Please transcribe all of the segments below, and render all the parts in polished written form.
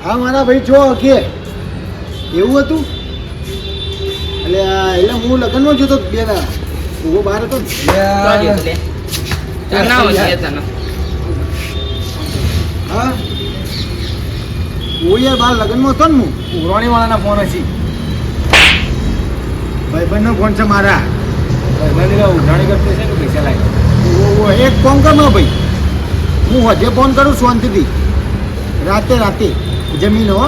હા મારા ભાઈ જો કે એવું હતું એટલે હું લગ્નમાં જોતો બે દાડા ઉભો બહાર હતો હા હું યાર બહાર લગ્નમાં હતો ને હું પુરાણી વાળાના ફોન હશે ભાઈબંધનો ફોન છે મારા ભાઈબંધ ઉઘરાણી કરતો છે કે પૈસા લાગે એક ફોન કર ભાઈ હું હજે ફોન કરું શાંતિથી રાતે જમીન હો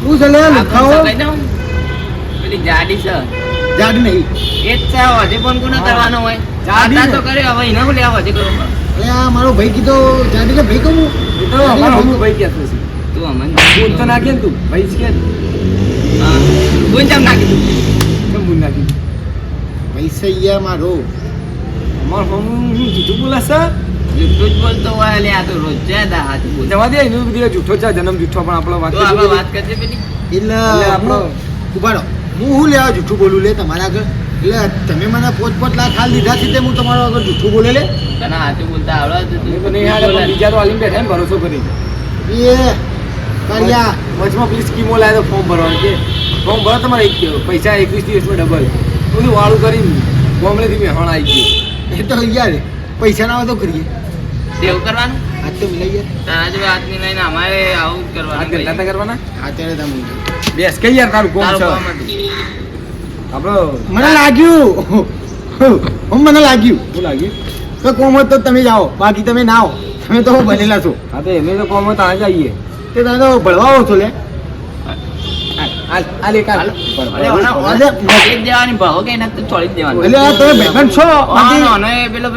હું છે લે ખાઓ પેલી જાડી છે જાડ નહીં એ જ છે હજી ફોન કોને કરવાનો હોય જાડા તો કરે હવે એને બોલે હજી કરો એટલે આ મારો ભાઈ કીધો જાડીને ભાઈ કહું તો અમારો હું ભાઈ કહેતો છે તું અમન ફોન તો નાખે ને તું ભાઈ છે કે હા કોણ જામ નાખી તું કેમ ફોન નાખી પૈસા યાર મારો અમાર ફોન હું જૂઠું બોલે છે જૂઠું જ બોલતો હોય એટલે આ તો રોજ જાય હાથી બોલ જવા દે એનું બધી જૂઠો છે જન્મ જૂઠો પણ આપણો વાત તો આપણે વાત કરજે પેલી એટલે આપણો ઉભા રહો હું લેવા જૂઠું બોલું લે તમારા આગળ એટલે તમે મને 5-5 લાખ હાલ દીધા છે તે હું તમારા આગળ જૂઠું બોલે લે તને હાથું બોલતા આવડે એ તો નહીં હાલે પણ બીજા તો આલીમ બેઠા ને ભરોસો કરી એ કર્યા વચમાં પેલી સ્કીમો લાવે તો ફોર્મ ભરવાનું કે ફોર્મ ભરો તમારે પૈસા 21 દિવસમાં ડબલ બધું વાળું કરીને બોમ્બેથી મેહણ આવી ગયું એ તો યાર પૈસા ના હોય તો કરીએ એવું કરવાનું આજ તો મિલાઈ યાર તારા જો હાથની લઈને અમારે આવું જ આ કરવાનું ગંદા કરવાના અત્યારે તમે બેસ કઈ યાર તારું કોમ તારું છે કામ હતું. આપણો મને લાગ્યું મને લાગ્યું શું લાગ્યું તો કોમ હોત તો તમે જાઓ બાકી તમે ના આવો તમે તો બનેલા છો હા તો એમને તો કોમ હોય તો આ જઈએ તે તમે તો ભળવા આવો છો લે આ લે કાલ અરે ઓના છોડી જ દેવાની ભાવ કે એને તો છોડી જ દેવાનું એટલે આ તમે ભાઈબંધ છો બાકી ઓનો એ પેલો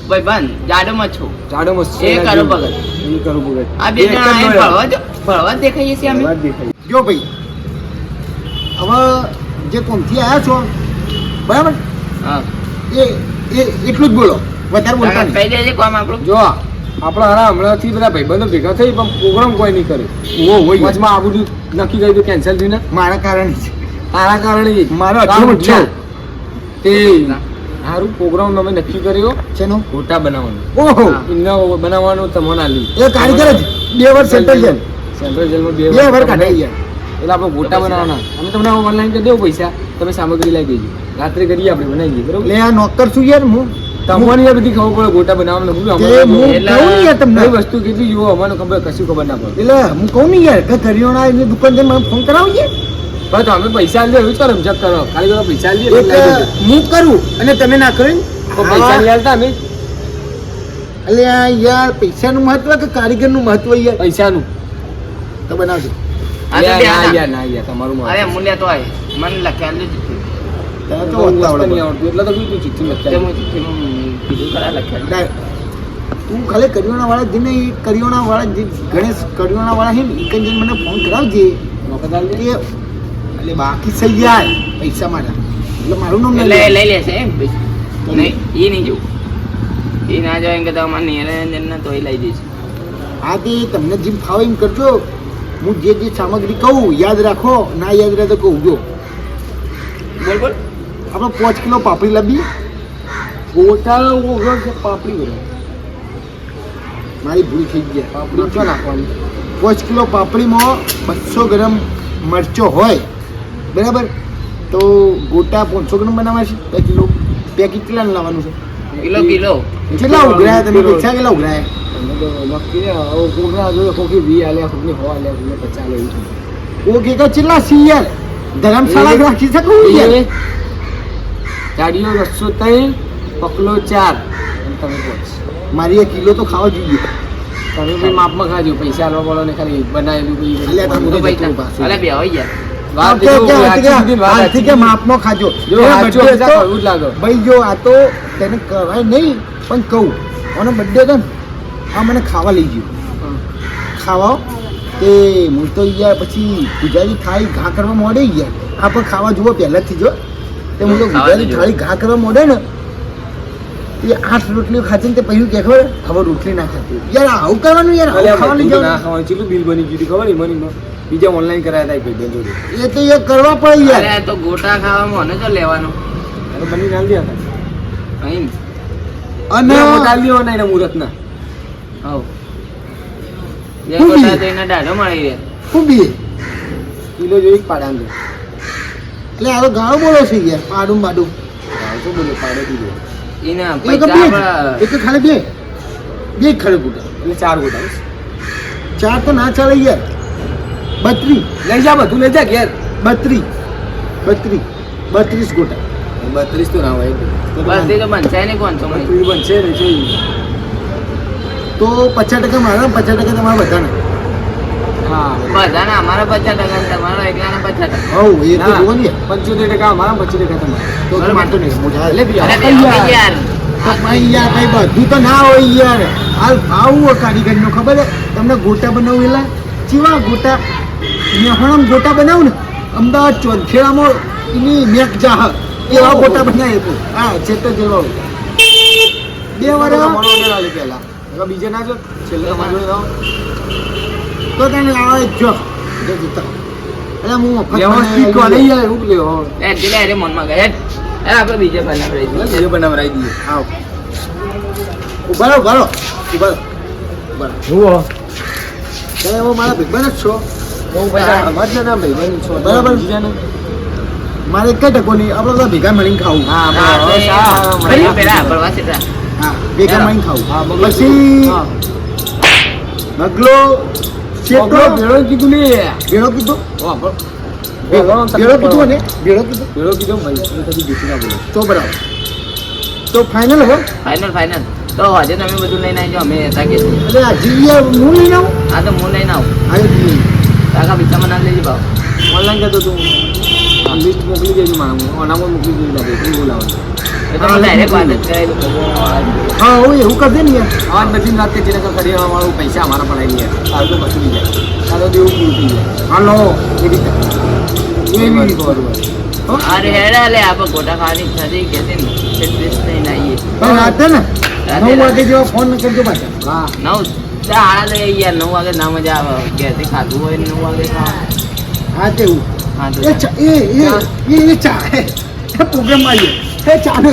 ભાઈબંધ જાડોમાં છો ચાડો મસ્ત એ કરો ભગત એ કરું ભગત આ બે જણા અહીં ભળવા જ દેખાઈએ છીએ અમે વાત દેખાય જો ભાઈ હવે જે કોમથી આવ્યા છો બરાબર હા એ એટલું જ બોલો વધારે બોલતા નહીં કહી દેજે કોમ આપણું જો આપણા હારા હમણાંથી બધા ભાઈબંધો ભેગા થઈ પણ પ્રોગ્રામ કોઈ નહીં કરે વચમાં આ બધું નક્કી કરી દઉં કેન્સલ થયું ને મારા કારણે જ. તારા કારણે મારો આટલું જ છે તે સારું પ્રોગ્રામ અમે નક્કી કર્યો શેનો ગોટા બનાવવાનો ઓહો ઇન્ના બનાવવાનું તમને આલ્યું એ કારીગર જ 2 વર્ષ સેન્ટ્રલ જેલ સેન્ટ્રલ જેલમાં 2 વર્ષ કાઢાઈ ગયા એટલે આપણે ગોટા બનાવવાના અમે તમને ઓનલાઈન કરી દેવું પૈસા તમે સામગ્રી લઈ દેજો રાત્રે કરીએ આપણે બનાવી દઈએ બરોબર એટલે આ નોકર છું યાર હું તમને યાર બધી ખબર પડે ગોટા બનાવવાનું તે હું કહું ને યાર તમને કઈ વસ્તુ કેટલી જુઓ અમને ખબર કશું ખબર ના પડે એટલે હું કહું ને યાર કે કરિયાણાની દુકાન જઈને મને ફોન કરાવજે બસ અમે પૈસા લે એવું જ કરો જગ કરો ખાલી બધા પૈસા લે એક હું કરું અને તમે ના કરો ને તો પૈસા નહીં આલતા અમે એટલે આ યાર પૈસાનું મહત્વ કે કારીગરનું મહત્વ યાર પૈસાનું તો બનાવજો આ તો બે ના હતા. યાર ના યાર તમારું અરે મૂલ્ય તો હોય મને લખ્યા જ તને તો તો વાંચતા વાંચતા નહીં આવડે. આવડતું એટલે તો કીધું ચિઠ્ઠી તે લખતા હું ચિઠ્ઠીમાં કીધું ખરા લખ્યા ડાય. તું ખાલી કરિયાણા વાળા જઈને કરિયાણા વાળા જે ગણેશ કરિયાણા વાળા છે ને એક જણ મને ફોન કરાવજે નોકર આલ દે. કે એટલે બાકી થઈ જાય પૈસા મારા એટલે મારું નામ એટલે નહીં લઈ લેશે એમ નહીં એ નહીં જવું એ ના જાય એમ કે તમારે નિરંજન તો એ લઈ જઈશ હા તે તમને જેમ ફાવે એમ કરજો હું જે સામગ્રી કહું યાદ રાખો ના યાદ રહે તો કહું જો બોલ બોલ આપણે 5 કિલો પાપડી લાવી ગોટા વગર છે પાપડી વગર મારી ભૂલ થઈ ગઈ પાપડી શું નાખવાની 5 કિલો પાપડીમાં 200 ગ્રામ મરચો હોય બરાબર તો ગોટા 500 ગ્રામ બનાવવા છે 2 કિલો પેકેટ કેટલા લાવવાનું છે કિલો કેટલા ઉઘરાયા તમે પૈસા કેટલા ઉઘરાયા અમે તો નક્કી હવે કોકના જોડે કોકી 20 આલ્યા કોકની 100 આલ્યા કોકને 50 આલ્યા એવું છે. ઓકે કે કેટલા સી યાર ધર્મશાળા રાખી શકું યાર ચાડીઓ 203 પકલો 4 અને તમે પાંચ મારી 1 કિલો તો ખાવા જોઈએ તમે બી માપમાં ખાજો પૈસા આલવા વાળો ને ખાલી બનાવેલું કોઈ અલ્યા તમે તો તો પૈસા જતું પાછું. અરે બે હોય યાર વાત કે દેખો, કે સાચી કીધી ને, વાત આજથી કે સાચી માપમાં ખાજો જો એનો સાચું birthday હશે તો- તો એવું જ લાગે. ભાઈ જો આ તો તેને કહેવાય નહીં પણ કહું આનો બર્થડે હતો ને આ મને ખાવા લઈ ગયો ખાવા તે હું તો યાર પછી ગુજરાતી થાળી ઘા કરવા મોડે યાર આ પણ ખાવા જુઓ પહેલાંથી જો તે હું તો ખાવા ગુજરાતી જુઓ. થાળી ઘા કરવા મોડે ને એ 8 રોટલીઓ ખાધી ને તે પછી કે ખબર હવે રોટલી ના ખાતી યાર આવું કરવાનું યાર આવું અલ્યા ખાવા લઈ બધું ના જવાનું ખાવાનું ચેટલું બિલ બની ગયું હતું ખબર ને મને બીજા ઓનલાઈન કરાયા હતા ભાઈ જોડે એ તો યાર કરવા પડે યાર અરે તો ગોટા ખાવામાં મને તો લેવાનો અરે બની નાલ દે હતા અહીં અને મોટા લ્યો ના એના મુહૂર્ત ના હવ જે હું ગોટા બી? તો એના દાઢો મળી રહે. ખૂબ બી કિલો જોઈ પાડાંગે એટલે આ તો ગાળો બોલો છે યાર પાડું બાડું શું બોલે પાડે દીધો એના એક પૈસા બે આપણા એક ખાલી બે બે ખડે ગોટા એટલે 4 ગોટા ચાર તો ના ચાલે યાર 32 લઈ જા બધું લઈ જા ઘેર 32 ગોટા 32 તો ના હોય બસ એ તો બનશે ને કોણ સમય બનશે ને છે તો 50% મારા 50% તમારા બધાને હા બધાના અમારા 50% તમારા એકલાના 50%. હવ એ તો જુઓ ને 75% અમારા 25% તમારા તો બરાબર. માનતો નહીં મોટા એટલે બી અરે યાર. બે હવે યાર. તો ભાઈ યાર ભાઈ બધું તો ના હોય યાર હાલ આવું કારીગરનો ખબર છે તમને ગોટા બનાવું એટલે ચેવા ગોટા મેહોણામાં ગોટા બનાવું ને અમદાવાદ ચોરખેડામાં એની મેક જાહ એવા ગોટા બનાવે તો હા છે તો જેવા હોય. બે તમારા વાર મોનો ઓર્ડર આલે પહેલા હવે બીજે ના જો છેલ્લે તમારે જોડે આવો તો તને આવે જો જો જૂતા એટલે હું મફત વ્યવસ્થિત બનાવી કોને યાર હું લેવો એ દિલે અરે મનમાં ગયા હેડ. એ આપણે બીજે બનાવી દઈએ. બીજો બનાવરાઈ દઈએ આવ ઉભા રહો ઉભા રહો ઉભા રહો ઉભા રહો જુઓ તમે એવો મારા ભેગબન જ છો હું પૈસા અમારા ના ભાઈ બની છો બરાબર. બીજાને મારે એક ટકો નહીં આપણે બધા ભેગા મળીને ખાવું હા હા, બરાબર. તે હા, ફરી હા, પેલા આપણા પાસે હતા. હા ભેગા ચાલો. મળીને ખાવું હા, બગલો. પછી હા. બગલો શેઠો બગલો ભેળો કીધું ને ભેળો કીધો હા, ભેળો ભેળો કીધું ને ભેળો કીધું ભેળો કીધું ભાઈ તમે કદી જૂઠું ના બોલો તો બરાબર તો ફાઇનલ હવે ફાઇનલ તો આજે તમે બધું લઈને આવજો અમે હતા કે એટલે આ જીવીએ હું લઈને આવું હા તો હું લઈને આવું આવે જીવી કાકા પૈસામાં ના લેજો ભાવ ઓનલાઈન કહેતો તું લિસ્ટ મોકલી દેજો મારા ઓનામાં મોકલી દેજો બાબુ કઈ બોલાવવાનું એ તો ડાયરેક્ટ વાત જ કરાવી દઉં. હા હું એવું કરજે ને યાર આજ નથી રાત કે જેને કરી વાળું પૈસા અમારા પડાવી ગયા આ તો પછી જાય આ તો દેવું પૂરું થઈ જાય હાલો એ રીતે એવી રીતે ખબર હોય અરે હેડે લે આપણે ગોટા ખાવાની ઈચ્છા થઈ કે છે ને એટલે જ લઈને આવીએ પણ રાતે ને રાતે 9 વાગે જેવો ફોન કરજો પાછા હા 9 આડા લઈ યાર 9 વાગે ના મજા આવે ઘેરથી ખાધું હોય ને 9 વાગે ખાવા હા તેવું હા તો એ ચા એ ચા એ પ્રોગ્રામ આવી એ ચાનો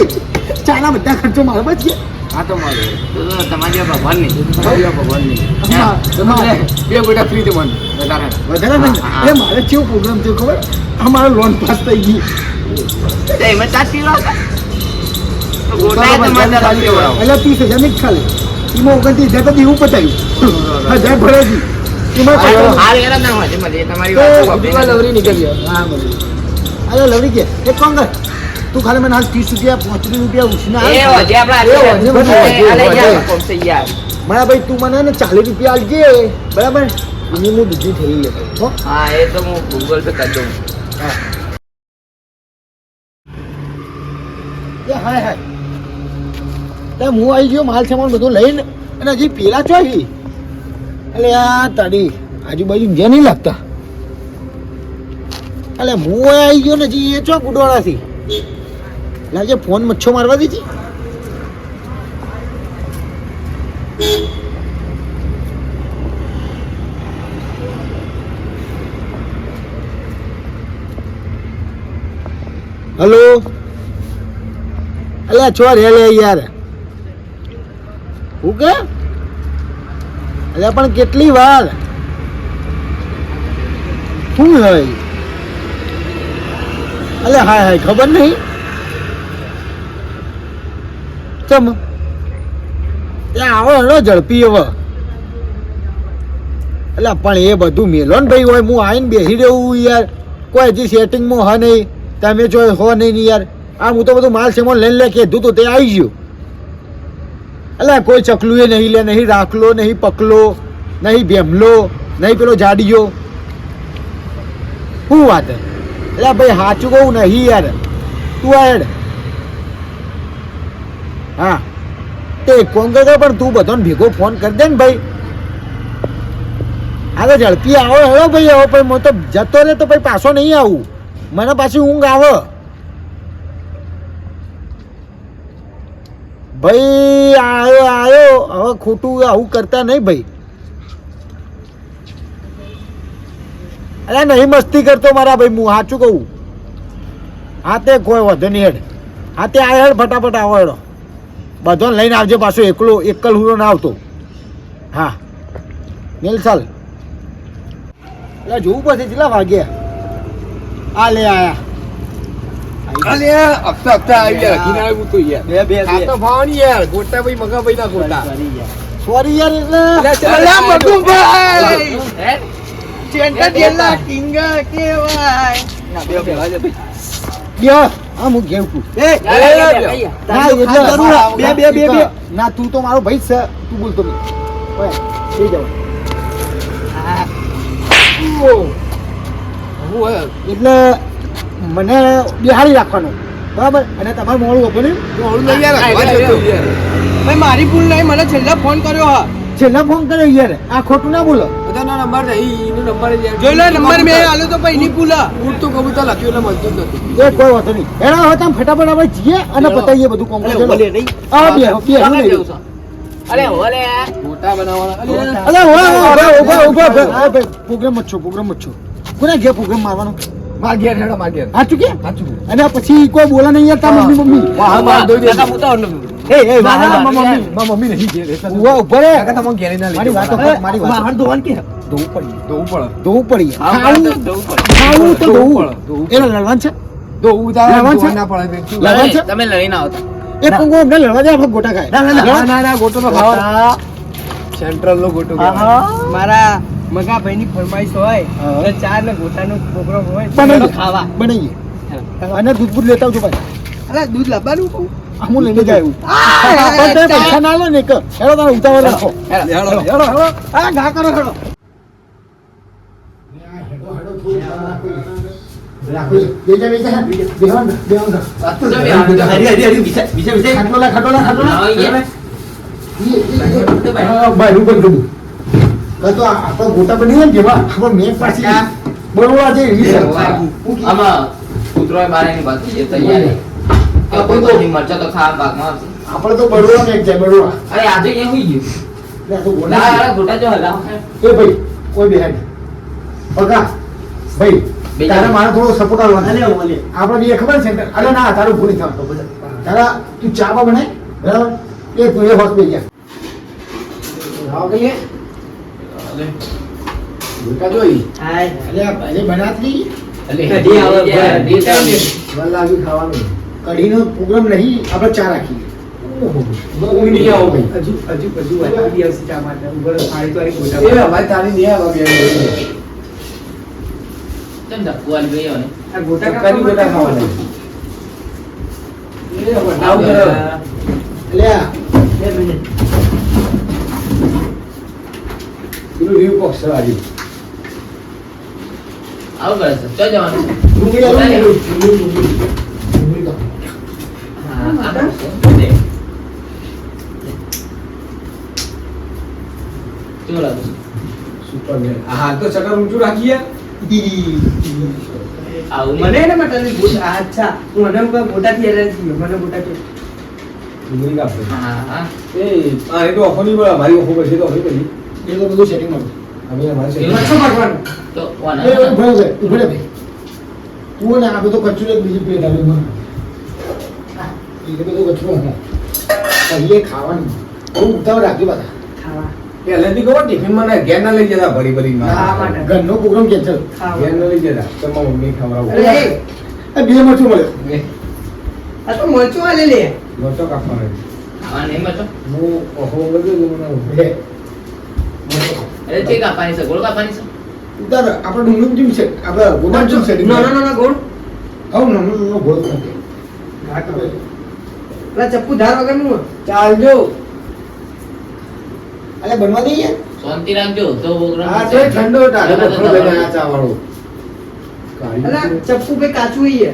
ચાના બધા ખર્ચો મારો બચ ગયા હા તો મારે તો તમારી જેવા ભગવાન નહીં તમારી ભગવાન નહીં હા, તમારે બે ગોટા ફ્રી તો મને વધારે વધારે નહીં હા. એ મારે કેવો પ્રોગ્રામ થયો ખબર અમારો લોન પાસ થઈ ગઈ તો એમાં ચાર કિલો હતા તો ગોટા તમારે ખાલી કરાવો. એટલે 30,000 ની જ ખાલી એમાં 29,000 તો દેવું પતાવ્યું 1000 ભરેલી એમાં હા, ચાલો. હાર યાર ના હોય મજે તમારી તો વાત તો અબી કા લવરી નીકળી હા મને અરે લવરી કે એક કામ કર તું ખાલી મને હાલ 30 રૂપિયા 35 રૂપિયા ઉછીના એ હાલ. વધે આપણા એ હાથે. વધે, વધે, એ આ લઈ વધે. જાઓ, કોમસે યાર. મારા ભાઈ તું મને ને 40 રૂપિયા આલજે બરાબર એની હું બીજી થઈ લેતો હો હા એ તો હું ગૂગલ પે કરી દઉં હા એ હાય હાય તે હું આવી ગયો માલ સામાન બધું લઈને અને હજી પેલા ચોઈ એટલે આ તારી આજુબાજુ જે નહીં લાગતા એટલે હું આવી ગયો ને હજી એ ચોક ઉડવાળાથી લાગે ફોન મચ્છો મારવા દીધી હલો અલ્યા છો રે લે યાર હું કે અલ્યા પણ કેટલી વાર શું હોય અલ્યા હાય હાય ખબર નહીં ચમ ત્યાં આવો હેડો ઝડપી હવે એટલે પણ એ બધું મેલોન ભાઈ હોય હું આવીને બેસી રહ્યું યાર કોઈ હજી સેટિંગમાં હ નહીં તમે જો હો નહીં ને યાર આ હું તો બધું માલ સામાન લઈને લે કીધું તો તે આવી ગયું એટલે કોઈ ચકલું એ નહીં લે નહીં રાખલો નહીં પકલો નહીં ભેમલો નહીં પેલો જાડિયો શું વાત હે એટલે ભાઈ સાચું કહું નહીં યાર તું આ હેડ હા તે ફોન કરતો પણ તું બધાને ભેગો ફોન કરી દે ને ભાઈ હા તો ઝડપી આવો હેડો ભાઈ હવે ભાઈ હું તો જતો રહે તો ભાઈ પાછો નહીં આવું મને પાછી ઊંઘ આવે ભાઈ આવ્યો હવે ખોટું આવું કરતા નહીં ભાઈ અરે નહીં મસ્તી કરતો મારા ભાઈ હું સાચું કહું હા તે કોઈ વધુ નહીં હેડ હા તે આ હેડ ફટાફટ આવો હેડો બધો લઈને આવજે પાછો એકલ હુરો ના આવતો હા મેલ ચાલ એટલે જોવું પડશે કેટલા વાગ્યા આ લે આયા અલે હપ્તા આવી ગયા લખીને આવ્યું તું યાર બે આ તો ભાવની યાર ગોટા ભાઈ મગા ભાઈ ના ગોટા સોરી યાર એટલે અલા મગુભાઈ હે? ચેન્ટા જેલા કિંગા કેવાય ના બે બે વાજે ભાઈ યો આ હું ઘેર કુ એ ના એટલે બે ના તું તો મારો ભાઈ છે તું બોલતો નહીં ઓય થઈ જાવ એટલે મને બિહારી રાખવાનો બરાબર અને તમારું મોડું હતું ને ઓળું લઈ યાર વાજે તો યાર ભાઈ મારી ભૂલ નહીં મને છેલ્લા ફોન કર્યો હા છેલ્લા ફોન કર્યો યાર આ ખોટું ના બોલો બધાનો નંબર નહીં એનો નંબર જોઈ લો નંબર મેં આલ્યો તો ભાઈ ની ભૂલ હા. ઉઠ તો કબૂતર લખ્યું એટલે મળતું જ નથી એ કોઈ વાતો નહીં એના હવે તમે ફટાફટ આપણે જઈએ અને પતાઈએ બધું કોમ અરે ભલે નહીં. આ બે કોને જવું છો? અરે ઓલે મોટા બનાવવાના અલે ઉભા પ્રોગ્રામ મત છો કોને ઘેર પ્રોગ્રામ મારવાનો માર ઘેર હેડો માર ઘેર સાચું કે સાચું અને પછી કોઈ બોલા નહીં યાર તાર મમ્મી વાહ માર દોઈ દે કાકા પૂછો ને. એ ના ના વાહ, માર મમ્મી નહીં ઘેર એટલે ઉભા ઉભા રે કાકા તમને ઘેર ના મારી વાતો કર, મારી વાતો બહાર ધોવાનું કે ધોવું પડે ધોવું પડી હા, ખાવું તો જવું પડે. ખાવું તો ધોવું ધોવું. એને લડવાનું છે ધોવું તારે લેવાનું છે? ધોવા ના પડે શું? લેવાનું છે? તમે લડીને આવતા એ કોંગો અમને લડવા જાય આપણે ગોટા ખાય ના ગોટો તો ખાવા સેન્ટ્રલ નો ગોટો કહેવાય. મારા મગા ભાઈ ની ફરમાઈશ હોય હા. તો ચાર ને ગોટાનો પ્રોગ્રામ હોય બનાવીએ. તો ખાવા બનાવીએ અને દૂધ બૂધ લેતા આવજો ભાઈ અરે દૂધ લાવવાનું કહું હું લઈને જાય એવું પણ તમે પૈસા ના લો ને એક હેડો તમે ઉતાવળ રાખો હેડો. હા ઘા કરો હેડો ગોટા બની ને જેવા આપણે મેં પાછી બરોડા છે એવી છે. આમાં કૂતરોય બારેની બાકી છે તૈયારી આપણે તો- કોઈ મરચા તો ખાવા પાકમાં આવશે આપણે તો બરોડા ને એક જાય બરોડા અરે આજે ક્યાં હોઈ ગયું એટલે આ તો ગોટા ના છે. અરે ગોટા જો હલાવ એ ભાઈ કોઈ બેહાડ પગા ભાઈ બે તારે જણ. મારે થોડો સપોર્ટ આવવાનો આપણે બે ખબર છે અરે ના તારું ભૂલી થતો તારા તું ચા બને બરાબર એ તું એ હોત પી ગયા આવો કહીએ ગોટા જોઈ અરે ભાઈ બનાતરી કઢી આવે, વલ લાગી ખાવાનું કઢીનો પ્રોગ્રામ નહીં આપણે ચા રાખીએ ઊંઘ નહીં આવો ભાઈ હજુ વાગી આવશે ચા માટે ઉભો રહો, થાળી તો આવી ગોટા એ ભાઈ તારી નહીં આવે બે કેમ ધક્કો આલી ગયો ને આ ગોટા ચક્કાની ગોટા ખાવાના એ બનાવ કરો એટલે આ બે મિનિટ પેલું રીવ બોક્સ વાળી આવું કરે છે ચો જવાનું છે ડુંગળી આવે ને, ડુંગળી તો. હા આ કરશે. દે. કેવું લાગે છે? સુપર મેન હા તો ચક્કર ઊંચું રાખીએ આવું મને નહીં. એના માટે ભૂલ અચ્છા હું મને ગોટા થી હેરાન થયો મને ગોટા થી ડુંગળી કાપે હા હા એ આ એ તો ઓફર નહીં પડે મારી ઓફર પછી તો હવે પછી એ તો બધું સેટિંગ મળે અમે અમારે છે એમાં મચ્છો પાડવાનો તો વાના. એ ઉભો રહે, ઉભો રહે ભાઈ. તું ને આ બધું કચરું એક બીજી પ્લેટ આવી મને. એ બધું કચરું હું. કહીએ ખાવાનું. બહુ ઉતાવળ રાખજો બધા. ખાવા પહેલેથી કહો ટિફિન મને ઘેર ના લઈ જતા ભરી ભરી ખાવા માટે ઘરનો પ્રોગ્રામ કેન્સલ. ખાવા ઘેર ના લઈ જતા તમારા મમ્મી ખવડાવું અરે એ બે મરચું મળ્યો. આ તો મરચું આલે લે લોચો કાપવાનો ખાવા નહીં મચો. હું ઓફર વગર મને લે. અરે તે કાપવાની છે ગોળ કાપવાની છે ઉતાર આપણે ડુંગળી જેમ છે આપણે ગોળ જેમ setting ના મળે. ના ના ગોળ આવું નાનો ગોળ નાખે. ઘા કરો પેલા ચપ્પુ ધાર વગર નું ચાલજો અલે બનવા દઈએ શાંતિ રાખજો તો પ્રોગ્રામ હા થશે. તો ઠંડો ટાઢો બરાબર, થોડો બરાબર. બેટા આ ચા વાળો અલા ચપ્પુ ભાઈ કાચું ઈ હે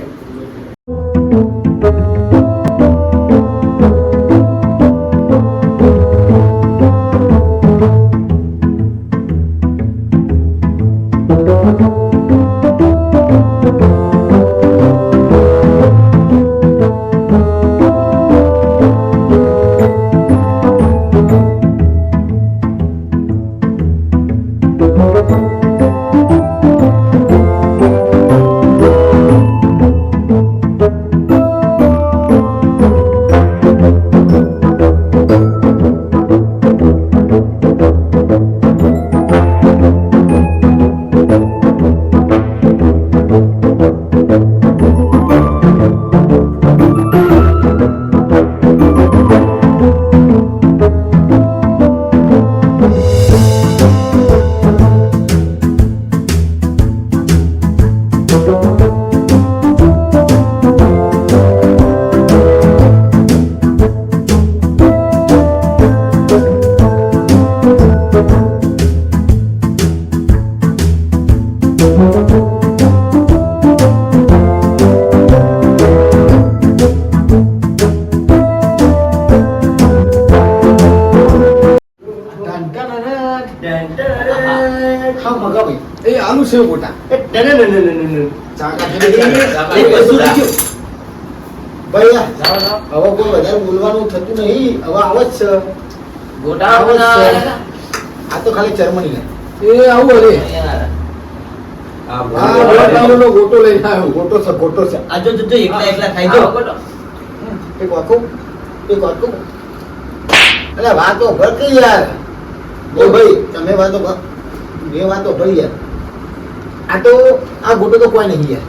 સેવ ગોટા એ ટને ને ને ને ને ને. ચાકા છે ને. ચાકા. એ બધું લઈ ગયો. ભાઈ આ જાઓ, જાઓ. હવે કોઈ વધારે બોલવાનું થતું નહીં. હવે આવે જ છે. ગોટા આવે જ બનાવે છે. છે. આ તો ખાલી જર્મની એ આવું અરે યાર. આ ગોટાનો ગોટો લઈને આવ્યો ગોટો છે ગોટો છે. આ જો એકલા એકલા ખાઈ આવો જાઓ. ગોટો. એક વાકો એક વાકો. અરે વાતો ભર કે યાર. ઓ ભાઈ તમે વાતો ભર. બે વાતો ભર યાર. આ તો આ ગોટો તો કોઈ નહીં યાર.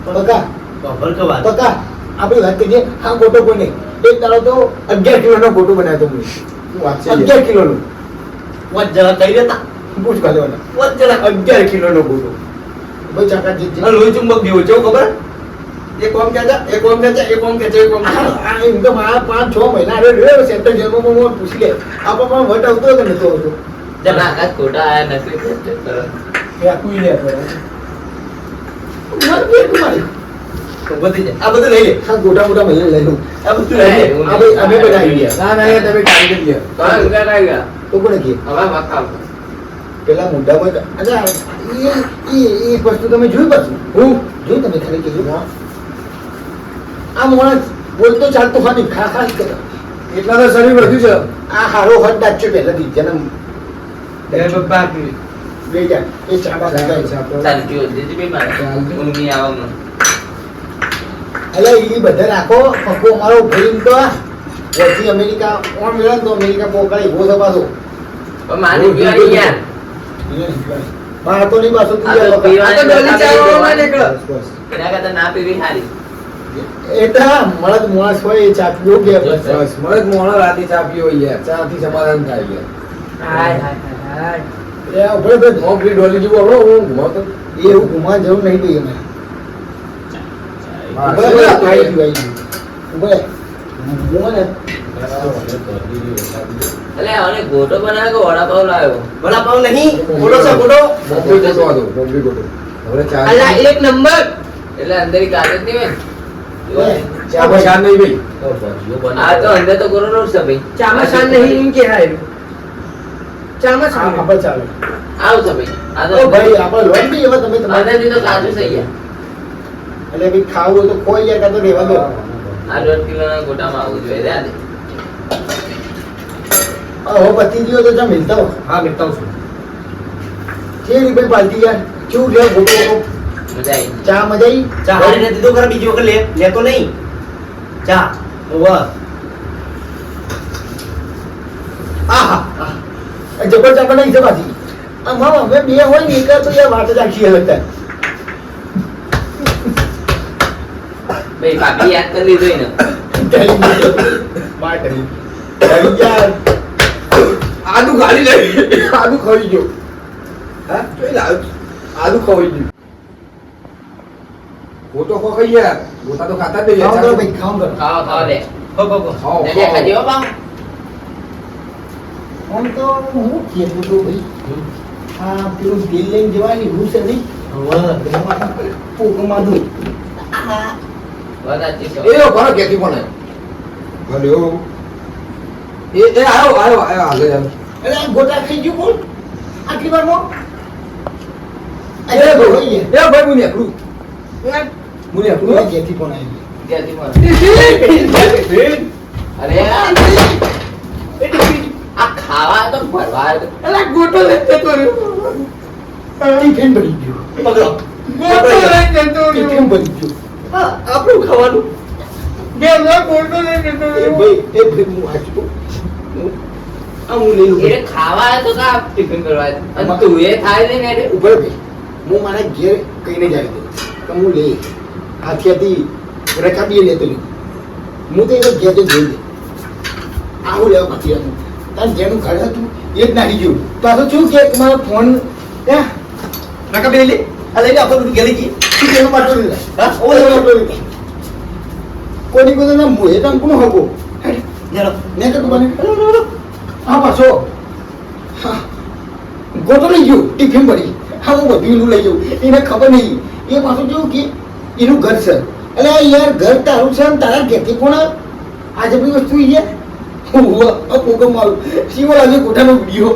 બકા ખબર કે વાત. બકા આપણી વાત કરીએ. આ ગોટો કોઈ નહીં. એક દાડો તો 11 કિલોનો ગોટો બનાવ્યો તો મેં. શું વાત છે 11 કિલોનો. વાત જરા કઈ દેતા. પૂછ કાઢવાનો. વાત જરા 11 કિલોનો ગોટો. ભાઈ ચાકા જીત આ લોહી ચુંબક જેવો છે ખબર? એક ઓમ કહેતા, એક ઓમ કહેતા, એક ઓમ કહેતા, એક ઓમ કહેતા. આ એકદમ આ 5-6 મહિના રહ્યો સેન્ટર જેલમાં પૂછી લે. આપણે પણ વટ આવતો કે નતો આવતો. ના, આ ગોટા આયા નકલી કરો. એ આ કુઈ લે કરે. મર બે કુમારી. તો બધી જાય. આ બધું લઈ લે. આ ગોટા મોટા મહિને લઈ લઉં. આ બધું લઈ લે. આ ભાઈ અમે બધા આવી ગયા. ના ના એ તમે ટાર્ગેટ લ્યો કોણ ઉગા લાગી ગયા? તો કોને કહે હવે મકાવ. પેલા મુદ્દામાં અચ્છા એ એક વસ્તુ તમે જોયું પાછું હું જોયું તમે ખાલી કીધું આ માણસ બોલતો ચાલતો હોય નહીં ખા ખાસ કરે એટલા તો શરીર વધ્યું છે આ હારો હદ દાચ્યો પહેલાથી જન્મ એ પપ્પા બે જા એ ચાબા ખાય છે ચાલ જો દીદી બી મારે ચાલ. ઊંઘી આવવાનું. અલ્યા એ બધા રાખો પક્કો અમારો ભાઈ તો વચ્ચે અમેરિકા ઓન મેળન તો અમેરિકા પોકાળી બહુ સપાસો પણ મારી પીવાની યાર. બહાર તો નહીં પાછો તું આ તો યાર પીવાની આ તો ડોલી ચાવવામાં નીકળો. બસ, બસ. એના કરતા ના પીવી સારી. એ તો હા, મળદ માણસ હોય એ ચાપ્યો કે બસ. બસ મળે જ મોણો રાતે ચા પીવો યાર ચાથી સમાધાન થાય યાર હાય હાય હાય. એ આ ઉભો થયો. મોકલી ડોલી જેવું હળો હું ઘુમાવતો એ એવું ઘુમા જરૂર નહીં ભાઈ અમે હા, ઉભો શું રહે, હતું આવી એ? ગયું, આવી ગયું. ઉભો રહે. ઉભો ને. એટલે આને ગોટો બનાવ્યો કે વડાપાવ લાવ્યો? વડાપાવ નહીં. ગોળો છે ગોળો. બોમ્બે ગોટો હતો બોમ્બે ગોટો હવે ચા અલા એક નંબર. એટલે અંદર કાગળ જ નહીં હોય ને? ચા પર શાન નહીં ભાઈ આ તો અંદર તો કોરોનો છે ભાઈ. ચામાં શાન નહીં એમ કહેવાય. ચામાં શાન આ નહીં. આપણે ચાલે. આવું છે ભાઈ. આ ઓ તો ભાઈ આપણે લોન બી એવા તમે તમારે અંદરથી તો કાચું થઈ ગયા. એટલે ભાઈ ખાવું હોય તો કોઈ યાર કાં તો રહેવા દો આ 1.5 કિલોના ગોટામાં આવું જોઈએ. રહ્યા દે. હવે પતી ગયો તો જા મિલતા હો હા મિલતા છું. જે રૂપિયા પાલતી યાર કેવું લે ગોટો મજા આવી. ચા મજા આવી ચા હારીને દીધો ખરા બીજી વખત લેતો નહીં. ચા ઓવા. આહા આહા. જબર ચા બનાવી છે પાછી આમ હા હવે બે હોય ને એક તો યાર વાત જ આખી અલગ થાય ભાઈ ભાભી યાદ કરી લીધો એને. બાય કરી કરી યાર આદુ ગાલી લઈ આદુ ખવાઈ ગયો હા જોઈ લાવ આદુ ખવાઈ ગયું ગોટો ખાઈ યાર ગોટા તો ખાતા જ નહીં ખાવ કરો યાર. ભાઈ ખાવ કરો ખાવા ખાવા દે. ખાઓ, ને ખાઓ. ખાધી હો બાપ. આમ તો હું કેવું તો ભાઈ આ પેલું દિલ લઈને જવાની રૂસ છે નહીં પોકમાં દઉં વાત સાચી છે. એ ભરો ક્યાંથી પણ હલો એ આવ્યો આવ્યો આવ્યો આગળ આવ્યો એટલે આ ગોટા ખાઈ ગયું કોણ આટલી વારમાં એ ભાઈ મુનિ આપણું મુનિ આપણું જેથી પણ આવી ક્યાંથી મળે? અરે આ ખાવા તો ભરવા આવ્યો. અલા ગોટો લઈ જતો ટિફિન ભરી ગયું પકડો. ગોટો લઈ જતો ટિફિન ભરી ગયું આપણું ખાવાનું. ગોટો લઈ જતો એ ભાઈ હું વાંચું આ હું લઈ લઉં એ ખાવા આવ્યો તો કા ટિફિન કરવા આવ્યો? અને તું એ થાય નહીં ને એટલે ઉપર ભાઈ હું મારા ઘેર કહીને જાય તો હું લે હાથિયાથી રકાબી લેતો નહીં હું તો એને ઘેર જોઈ દે આવું લેવા પાછી હતું તાર જેનું ઘર હતું એ જ નાખી ગયું પાછું શું કે મારો ફોન નાકા બે લે. આ લઈ લે આપણે બધું ઘેરી જઈએ. એનો માટલો લીધા હા? ઓ એનો માટલો લીધા કોની કોઈ ના મોએ તો કોણ હકો જરા. ને કે તું બને હા પાછો હા ગોતો લઈ ગયો ટિફિન ભરી હા હું બધું લઈ જાઉં એને ખબર નહીં એ પાછું કેવું કે એનું ઘર છે એટલે યાર ઘર તારું છે ને તારા ઘેરથી કોણ આજે બધી વસ્તુ યાર પોગમ મારું શિવરાજે કોઠાનો વિડીયો